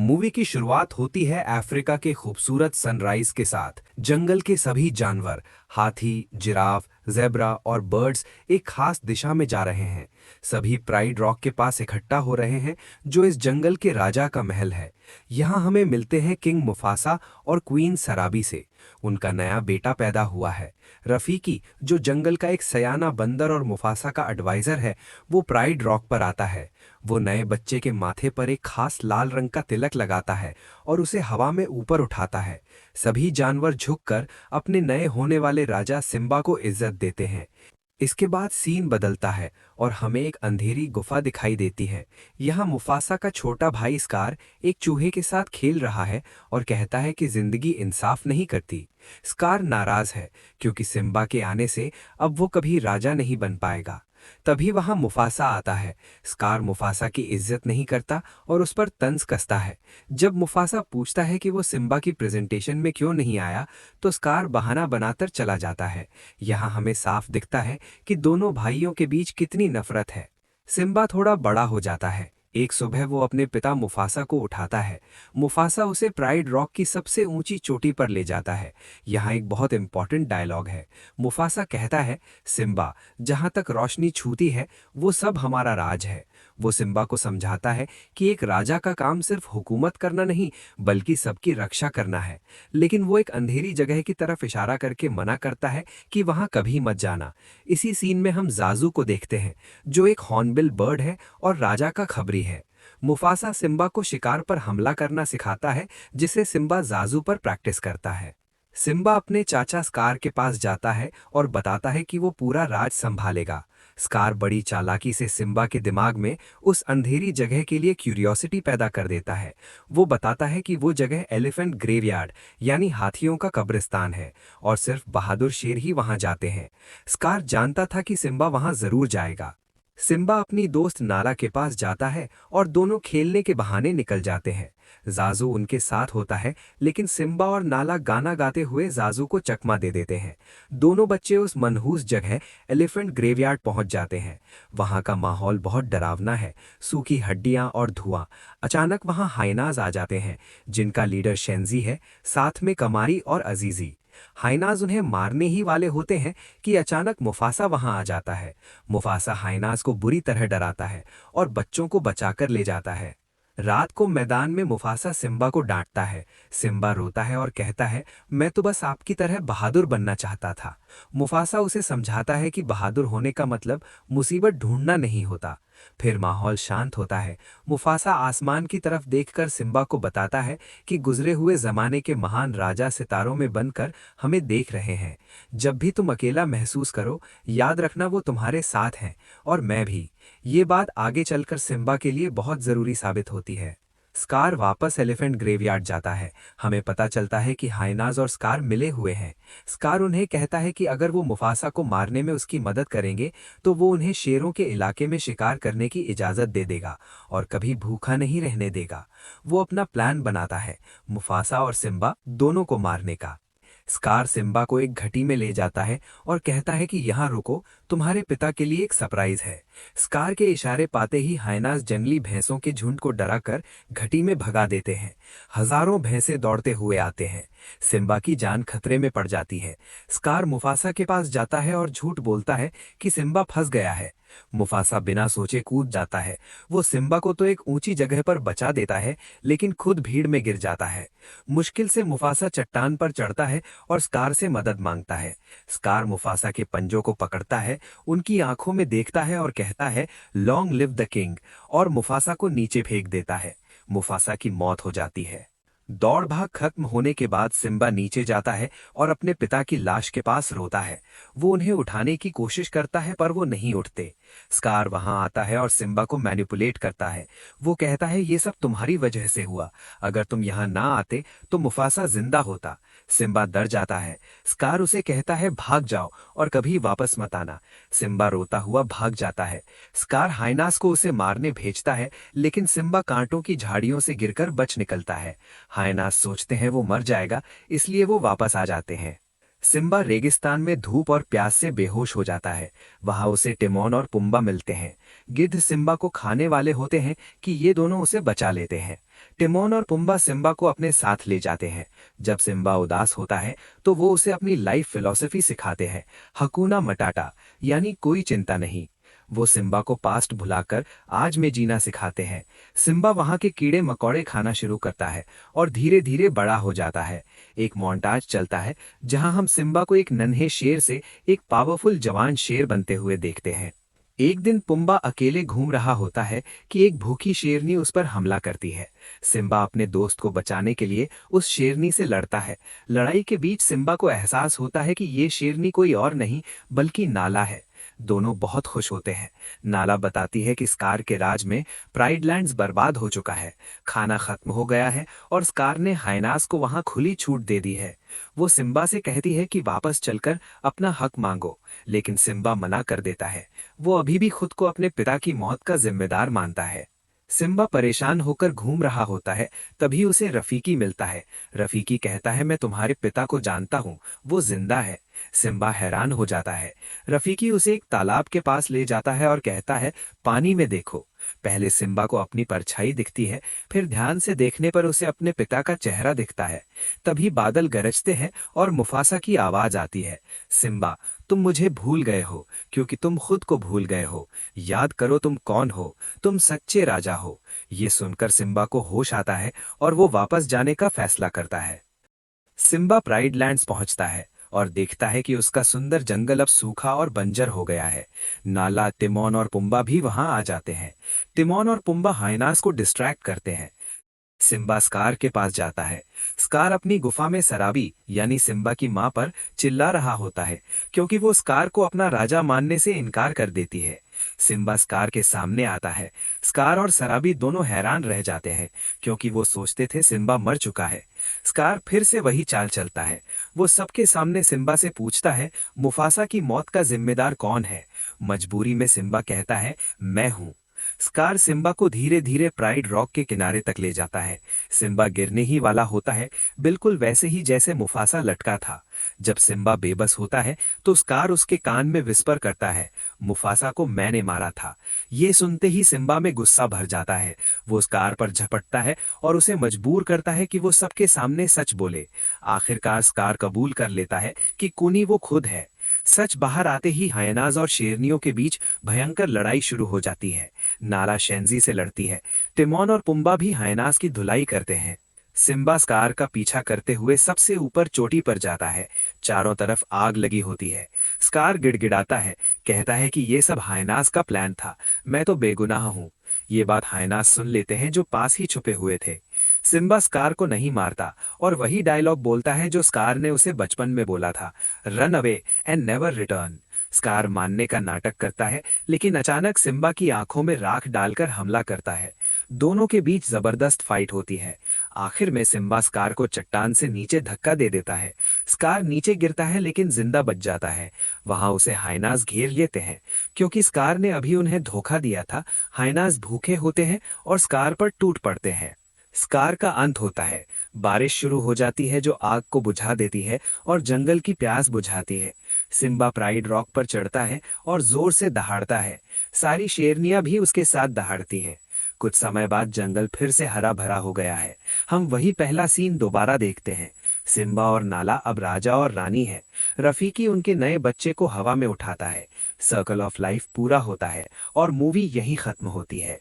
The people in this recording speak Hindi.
मूवी की शुरुआत होती है अफ्रीका के खूबसूरत सनराइज के साथ। जंगल के सभी जानवर, हाथी, जिराफ, ज़ेब्रा और बर्ड्स एक खास दिशा में जा रहे हैं। सभी प्राइड रॉक के पास इकट्ठा हो रहे हैं, जो इस जंगल के राजा का महल है। यहाँ हमें मिलते हैं किंग मुफासा और क्वीन सराबी से। उनका नया बेटा पैदा हुआ है। रफीकी, जो जंगल का एक सयाना बंदर और मुफासा का एडवाइजर है, वो प्राइड रॉक पर आता है। वो नए बच्चे के माथे पर एक खास लाल रंग का तिलक लगाता है और उसे हवा में ऊपर उठाता है। सभी जानवर झुककर अपने नए होने वाले राजा सिम्बा को इज्जत देते हैं। इसके बाद सीन बदलता है और हमें एक अंधेरी गुफा दिखाई देती है। यहाँ मुफासा का छोटा भाई स्कार एक चूहे के साथ खेल रहा है और कहता है कि जिंदगी इंसाफ नहीं करती। स्कार नाराज है क्योंकि सिम्बा के आने से अब वो कभी राजा नहीं बन पाएगा। तभी वहां मुफासा आता है। स्कार मुफासा की इज्जत नहीं करता और उस पर तंज कसता है। जब मुफासा पूछता है कि वो सिम्बा की प्रेजेंटेशन में क्यों नहीं आया, तो स्कार बहाना बनाकर चला जाता है। यहाँ हमें साफ दिखता है कि दोनों भाइयों के बीच कितनी नफरत है। सिम्बा थोड़ा बड़ा हो जाता है। एक सुबह वो अपने पिता मुफासा को उठाता है। मुफासा उसे प्राइड रॉक की सबसे ऊंची चोटी पर ले जाता है। यहाँ एक बहुत इंपॉर्टेंट डायलॉग है। मुफासा कहता है, सिम्बा, जहाँ तक रोशनी छूती है वो सब हमारा राज है। वो सिम्बा को समझाता है कि एक राजा का काम सिर्फ हुकूमत करना नहीं, बल्कि सबकी रक्षा करना है। लेकिन वो एक अंधेरी जगह की तरफ इशारा करके मना करता है कि वहां कभी मत जाना। इसी सीन में हम जाजू को देखते हैं, जो एक हॉर्नबिल बर्ड है और राजा का खबरी है। मुफासा सिम्बा को शिकार पर हमला करना सिखाता है, जिसे सिम्बा जाजू पर प्रैक्टिस करता है। सिम्बा अपने चाचा स्कार के पास जाता है और बताता है कि वो पूरा राज संभालेगा। स्कार बड़ी चालाकी से सिम्बा के दिमाग में उस अंधेरी जगह के लिए क्यूरियोसिटी पैदा कर देता है। वो बताता है कि वो जगह एलिफेंट ग्रेवयार्ड यानी हाथियों का कब्रिस्तान है और सिर्फ बहादुर शेर ही वहां जाते हैं। स्कार जानता था कि सिम्बा वहां जरूर जाएगा। सिम्बा अपनी दोस्त नाला के पास जाता है और दोनों खेलने के बहाने निकल जाते हैं। जाजू उनके साथ होता है, लेकिन सिम्बा और नाला गाना गाते हुए जाजू को चकमा दे देते हैं। दोनों बच्चे उस मनहूस जगह एलिफेंट ग्रेवयार्ड पहुंच जाते हैं। वहां का माहौल बहुत डरावना है, सूखी हड्डियां और धुआं। अचानक वहां हाइनाज आ जाते हैं, जिनका लीडर शेंजी है, साथ में कमारी और अजीजी। हाइनाज उन्हें मारने ही वाले होते हैं कि अचानक मुफासा वहां आ जाता है। मुफासा हाइनाज को बुरी तरह डराता है और बच्चों को बचाकर ले जाता है। रात को मैदान में मुफासा सिम्बा को डांटता है। सिम्बा रोता है और कहता है, मैं तो बस आपकी तरह बहादुर बनना चाहता था। मुफासा उसे समझाता है कि बहादुर होने का मतलब मुसीबत ढूंढना नहीं होता। फिर माहौल शांत होता है। मुफासा आसमान की तरफ देखकर सिम्बा को बताता है कि गुजरे हुए जमाने के महान राजा सितारों में बनकर हमें देख रहे हैं। जब भी तुम अकेला महसूस करो, याद रखना वो तुम्हारे साथ हैं, और मैं भी। ये बात आगे चलकर सिम्बा के लिए बहुत जरूरी साबित होती है। स्कार वापस एलिफेंट ग्रेवयार्ड जाता है। हमें पता चलता है कि हाइनाज और स्कार मिले हुए हैं। स्कार उन्हें कहता है कि अगर वो मुफासा को मारने में उसकी मदद करेंगे तो वो उन्हें शेरों के इलाके में शिकार करने की इजाज़त दे देगा और कभी भूखा नहीं रहने देगा। वो अपना प्लान बनाता है, मुफासा और सिम्बा दोनों को मारने का। स्कार सिम्बा को एक घटी में ले जाता है और कहता है कि यहाँ रुको, तुम्हारे पिता के लिए एक सरप्राइज है। स्कार के इशारे पाते ही हाइनास जंगली भैंसों के झुंड को डराकर घटी में भगा देते हैं। हजारों भैंसे दौड़ते हुए आते हैं। सिम्बा की जान खतरे में पड़ जाती है। स्कार मुफासा के पास जाता है और झूठ बोलता है कि सिम्बा फंस गया है। मुफासा बिना सोचे कूद जाता है। वो सिम्बा को तो एक ऊंची जगह पर बचा देता है, लेकिन खुद भीड़ में गिर जाता है। मुश्किल से मुफासा चट्टान पर चढ़ता है और स्कार से मदद मांगता है। स्कार मुफासा के पंजों को पकड़ता है, उनकी आंखों में देखता है और कहता है, लॉन्ग लिव द किंग, और मुफासा को नीचे फेंक देता है। मुफासा की मौत हो जाती है। दौड़ भाग खत्म होने के बाद सिम्बा नीचे जाता है और अपने पिता की लाश के पास रोता है। वो उन्हें उठाने की कोशिश करता है, पर वो नहीं उठते। स्कार वहां आता है और सिम्बा को मैनिपुलेट करता है। वो कहता है, ये सब तुम्हारी वजह से हुआ। अगर तुम यहाँ ना आते तो मुफासा जिंदा होता। सिम्बा डर जाता है। स्कार उसे कहता है, भाग जाओ और कभी वापस मत आना। सिम्बा रोता हुआ भाग जाता है। स्कार हाइनास को उसे मारने भेजता है, लेकिन सिम्बा कांटों की झाड़ियों से गिरकर बच निकलता है। हाइनास सोचते हैं वो मर जाएगा, इसलिए वो वापस आ जाते हैं। सिम्बा रेगिस्तान में धूप और प्यास से बेहोश हो जाता है। वहां उसे टिमोन और पुम्बा मिलते हैं। गिद्ध सिम्बा को खाने वाले होते हैं कि ये दोनों उसे बचा लेते हैं। टिमोन और पुम्बा सिम्बा को अपने साथ ले जाते हैं। जब सिम्बा उदास होता है तो वो उसे अपनी लाइफ फिलॉसफी सिखाते हैं, हकूना मटाटा, यानी कोई चिंता नहीं। वो सिम्बा को पास्ट भुलाकर आज में जीना सिखाते हैं। सिम्बा वहां के कीड़े मकोड़े खाना शुरू करता है और धीरे धीरे बड़ा हो जाता है। एक मोन्टाज चलता है जहां हम सिम्बा को एक नन्हे शेर से एक पावरफुल जवान शेर बनते हुए देखते हैं। एक दिन पुम्बा अकेले घूम रहा होता है कि एक भूखी शेरनी उस पर हमला करती है। सिम्बा अपने दोस्त को बचाने के लिए उस शेरनी से लड़ता है। लड़ाई के बीच सिम्बा को एहसास होता है कि ये शेरनी कोई और नहीं बल्कि नाला है। दोनों बहुत खुश होते हैं। नाला बताती है कि स्कार के राज में प्राइड लैंड्स बर्बाद हो चुका है, खाना खत्म हो गया है और स्कार ने हाइनास को वहां खुली छूट दे दी है। वो सिम्बा से कहती है कि वापस चलकर अपना हक मांगो, लेकिन सिम्बा मना कर देता है। वो अभी भी खुद को अपने पिता की मौत का जिम्मेदार मानता है। सिम्बा परेशान होकर घूम रहा होता है, तभी उसे रफीकी मिलता है। रफीकी कहता है, मैं तुम्हारे पिता को जानता हूँ, वो जिंदा है। सिम्बा हैरान हो जाता है। रफीकी उसे एक तालाब के पास ले जाता है और कहता है, पानी में देखो। पहले सिम्बा को अपनी परछाई दिखती है, फिर ध्यान से देखने पर उसे अपने पिता का चेहरा दिखता है। तभी बादल गरजते हैं और मुफासा की आवाज आती है, सिम्बा, तुम मुझे भूल गए हो क्योंकि तुम खुद को भूल गए हो। याद करो तुम कौन हो, तुम सच्चे राजा हो। ये सुनकर सिम्बा को होश आता है और वो वापस जाने का फैसला करता है। सिम्बा प्राइड लैंड्स पहुंचता है और देखता है कि उसका सुंदर जंगल अब सूखा और बंजर हो गया है। नाला, टिमोन और पुम्बा भी वहां आ जाते हैं। टिमोन और पुम्बा हाइनास को डिस्ट्रैक्ट करते हैं। सिम्बा स्कार के पास जाता है। स्कार अपनी गुफा में सराबी यानी सिम्बा की मां पर चिल्ला रहा होता है क्योंकि वो स्कार को अपना राजा मानने से इनकार कर देती है। सिम्बा स्कार के सामने आता है। स्कार और सराबी दोनों हैरान रह जाते हैं क्योंकि वो सोचते थे सिम्बा मर चुका है। स्कार फिर से वही चाल चलता है। वो सबके सामने सिम्बा से पूछता है, मुफासा की मौत का जिम्मेदार कौन है? मजबूरी में सिम्बा कहता है, मैं हूं। स्कार सिम्बा को धीरे धीरे प्राइड रॉक के किनारे तक ले जाता है। सिम्बा गिरने ही वाला होता है, बिल्कुल वैसे ही जैसे मुफासा लटका था। जब सिम्बा बेबस होता है तो स्कार उसके कान में विस्पर करता है, मुफासा को मैंने मारा था। ये सुनते ही सिम्बा में गुस्सा भर जाता है। वो स्कार पर झपटता है और उसे मजबूर करता है कि वो सबके सामने सच बोले। आखिरकार स्कार कबूल कर लेता है कि कूनी वो खुद है। सच बाहर आते ही हायनाज और शेरनियों के बीच भयंकर लड़ाई शुरू हो जाती है। नाला शेंजी से लड़ती है। टिमोन और पुम्बा भी हायनाज की धुलाई करते हैं। सिम्बा स्कार का पीछा करते हुए सबसे ऊपर चोटी पर जाता है। चारों तरफ आग लगी होती है। स्कार गिड़गिड़ाता है, कहता है कि ये सब हायनाज का प्लान था, मैं तो बेगुनाह हूँ। ये बात हायनाज सुन लेते हैं जो पास ही छुपे हुए थे। सिम्बा स्कार को नहीं मारता और वही डायलॉग बोलता है जो स्कार ने उसे बचपन में बोला था, run away and never return. Scar मानने का नाटक करता है, लेकिन अचानक सिम्बा की आंखों में राख डालकर हमला करता है। दोनों के बीच जबरदस्त फाइट होती है। आखिर में सिम्बा स्कार को चट्टान से नीचे धक्का दे देता है। स्कार नीचे गिरता है लेकिन जिंदा बच जाता है। वहां उसे हाइनाज घेर लेते हैं क्योंकि स्कार ने अभी उन्हें धोखा दिया था। हाइनाज भूखे होते हैं और स्कार पर टूट पड़ते हैं। स्कार का अंत होता है। बारिश शुरू हो जाती है जो आग को बुझा देती है और जंगल की प्यास बुझाती है। सिम्बा प्राइड रॉक पर चढ़ता है और जोर से दहाड़ता है। सारी शेरनियां भी उसके साथ दहाड़ती हैं। कुछ समय बाद जंगल फिर से हरा भरा हो गया है। हम वही पहला सीन दोबारा देखते हैं। सिम्बा और नाला अब राजा और रानी है। रफीकी उनके नए बच्चे को हवा में उठाता है। सर्कल ऑफ लाइफ पूरा होता है और मूवी यहीं खत्म होती है।